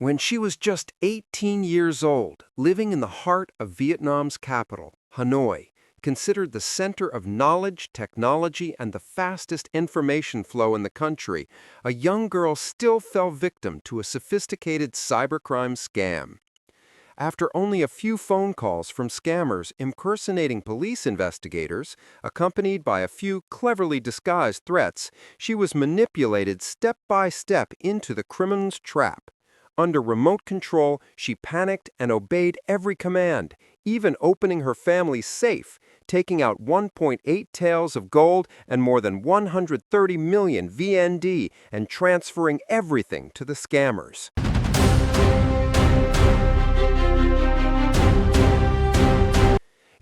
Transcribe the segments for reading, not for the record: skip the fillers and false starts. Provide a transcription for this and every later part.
When she was just 18 years old, living in the heart of Vietnam's capital, Hanoi, considered the center of knowledge, technology, and the fastest information flow in the country, a young girl still fell victim to a sophisticated cybercrime scam. After only a few phone calls from scammers impersonating police investigators, accompanied by a few cleverly disguised threats, she was manipulated step by step into the criminal's trap. Under remote control, she panicked and obeyed every command, even opening her family's safe, taking out 1.8 taels of gold and more than 130 million VND and transferring everything to the scammers.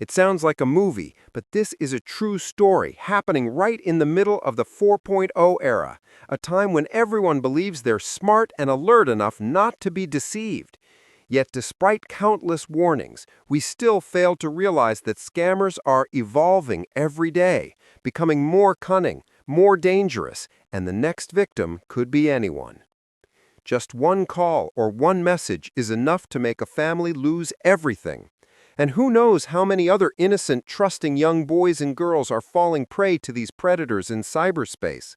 It sounds like a movie, but this is a true story happening right in the middle of the 4.0 era, a time when everyone believes they're smart and alert enough not to be deceived. Yet despite countless warnings, we still fail to realize that scammers are evolving every day, becoming more cunning, more dangerous, and the next victim could be anyone. Just one call or one message is enough to make a family lose everything. And who knows how many other innocent, trusting young boys and girls are falling prey to these predators in cyberspace?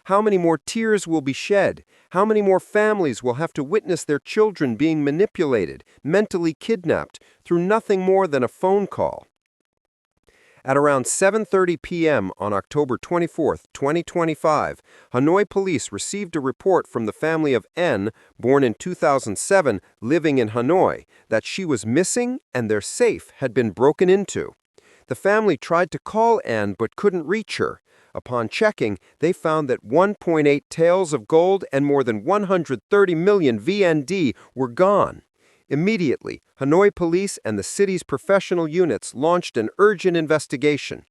How many more tears will be shed? How many more families will have to witness their children being manipulated, mentally kidnapped, through nothing more than a phone call? At around 7:30 p.m. on October 24, 2025, Hanoi police received a report from the family of N, born in 2007, living in Hanoi, that she was missing and their safe had been broken into. The family tried to call N but couldn't reach her. Upon checking, they found that 1.8 taels of gold and more than 130 million VND were gone. Immediately, Hanoi police and the city's professional units launched an urgent investigation.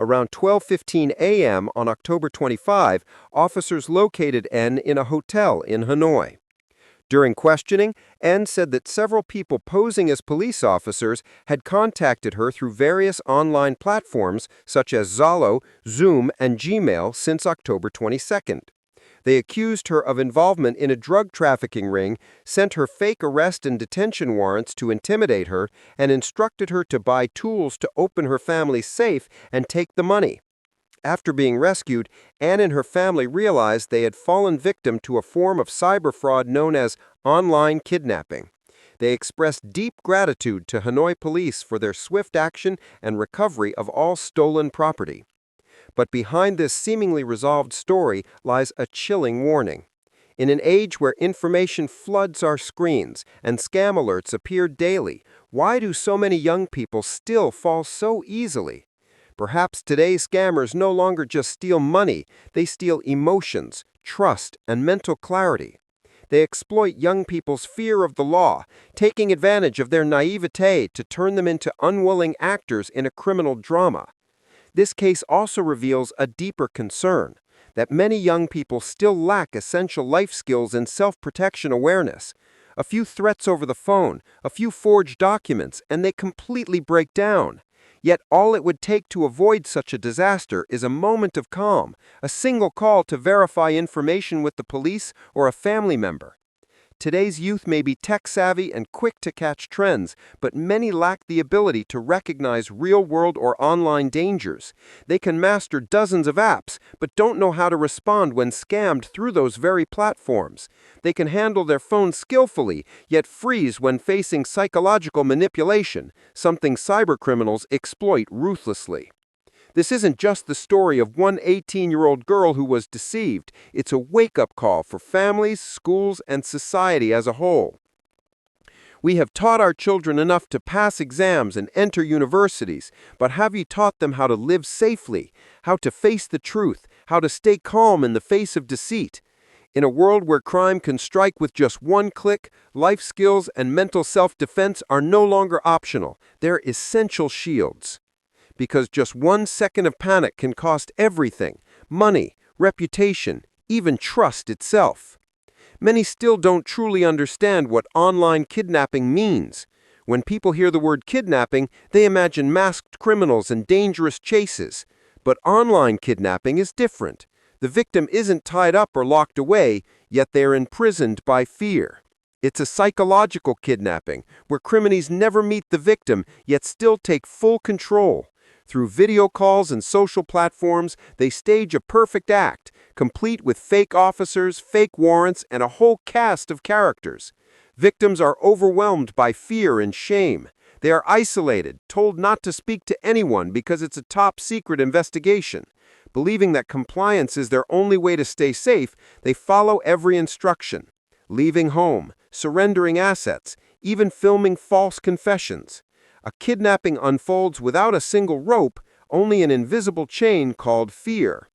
Around 12:15 a.m. on October 25, officers located N in a hotel in Hanoi. During questioning, N said that several people posing as police officers had contacted her through various online platforms such as Zalo, Zoom, and Gmail since October 22nd. They accused her of involvement in a drug trafficking ring, sent her fake arrest and detention warrants to intimidate her, and instructed her to buy tools to open her family's safe and take the money. After being rescued, Anne and her family realized they had fallen victim to a form of cyber fraud known as online kidnapping. They expressed deep gratitude to Hanoi police for their swift action and recovery of all stolen property. But behind this seemingly resolved story lies a chilling warning. In an age where information floods our screens and scam alerts appear daily, why do so many young people still fall so easily? Perhaps today's scammers no longer just steal money, they steal emotions, trust, and mental clarity. They exploit young people's fear of the law, taking advantage of their naivete to turn them into unwilling actors in a criminal drama. This case also reveals a deeper concern, that many young people still lack essential life skills and self-protection awareness. A few threats over the phone, a few forged documents, and they completely break down. Yet all it would take to avoid such a disaster is a moment of calm, a single call to verify information with the police or a family member. Today's youth may be tech-savvy and quick to catch trends, but many lack the ability to recognize real-world or online dangers. They can master dozens of apps, but don't know how to respond when scammed through those very platforms. They can handle their phones skillfully, yet freeze when facing psychological manipulation, something cybercriminals exploit ruthlessly. This isn't just the story of one 18-year-old girl who was deceived. It's a wake-up call for families, schools, and society as a whole. We have taught our children enough to pass exams and enter universities, but have you taught them how to live safely, how to face the truth, how to stay calm in the face of deceit? In a world where crime can strike with just one click, life skills and mental self-defense are no longer optional. They're essential shields. Because just 1 second of panic can cost everything: money, reputation, even trust itself. Many still don't truly understand what online kidnapping means. When people hear the word kidnapping, they imagine masked criminals and dangerous chases. But online kidnapping is different. The victim isn't tied up or locked away, yet they are imprisoned by fear. It's a psychological kidnapping, where criminals never meet the victim, yet still take full control. Through video calls and social platforms, they stage a perfect act, complete with fake officers, fake warrants, and a whole cast of characters. Victims are overwhelmed by fear and shame. They are isolated, told not to speak to anyone because it's a top-secret investigation. Believing that compliance is their only way to stay safe, they follow every instruction. Leaving home, surrendering assets, even filming false confessions. A kidnapping unfolds without a single rope, only an invisible chain called fear.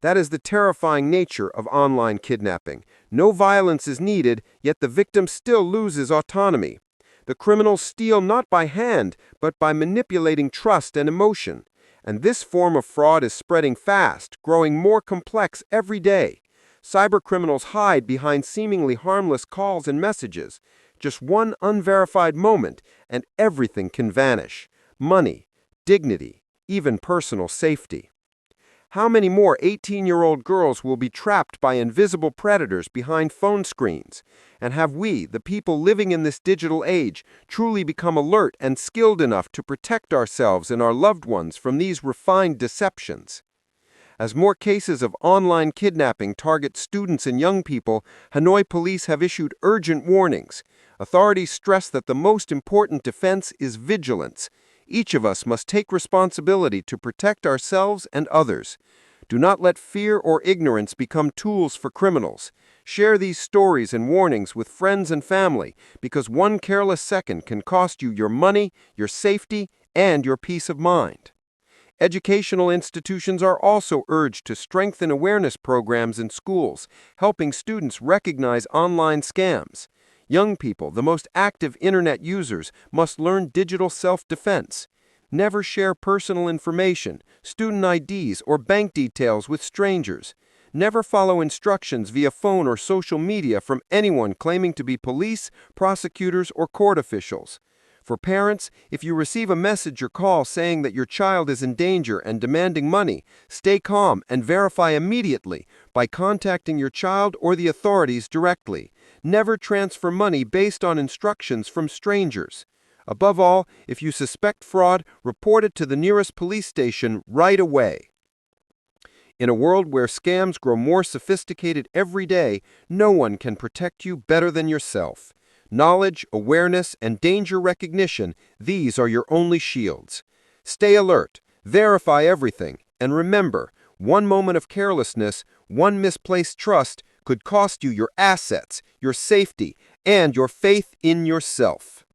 That is the terrifying nature of online kidnapping. No violence is needed, yet the victim still loses autonomy. The criminals steal not by hand, but by manipulating trust and emotion. And this form of fraud is spreading fast, growing more complex every day. Cybercriminals hide behind seemingly harmless calls and messages. Just one unverified moment, and everything can vanish. Money, dignity, even personal safety. How many more 18-year-old girls will be trapped by invisible predators behind phone screens? And have we, the people living in this digital age, truly become alert and skilled enough to protect ourselves and our loved ones from these refined deceptions? As more cases of online kidnapping target students and young people, Hanoi police have issued urgent warnings. Authorities stress that the most important defense is vigilance. Each of us must take responsibility to protect ourselves and others. Do not let fear or ignorance become tools for criminals. Share these stories and warnings with friends and family, because one careless second can cost you your money, your safety, and your peace of mind. Educational institutions are also urged to strengthen awareness programs in schools, helping students recognize online scams. Young people, the most active internet users, must learn digital self-defense. Never share personal information, student IDs, or bank details with strangers. Never follow instructions via phone or social media from anyone claiming to be police, prosecutors, or court officials. For parents, if you receive a message or call saying that your child is in danger and demanding money, stay calm and verify immediately by contacting your child or the authorities directly. Never transfer money based on instructions from strangers. Above all, if you suspect fraud, report it to the nearest police station right away. In a world where scams grow more sophisticated every day, no one can protect you better than yourself. Knowledge, awareness, and danger recognition, these are your only shields. Stay alert, verify everything, and remember, one moment of carelessness, one misplaced trust could cost you your assets, your safety, and your faith in yourself.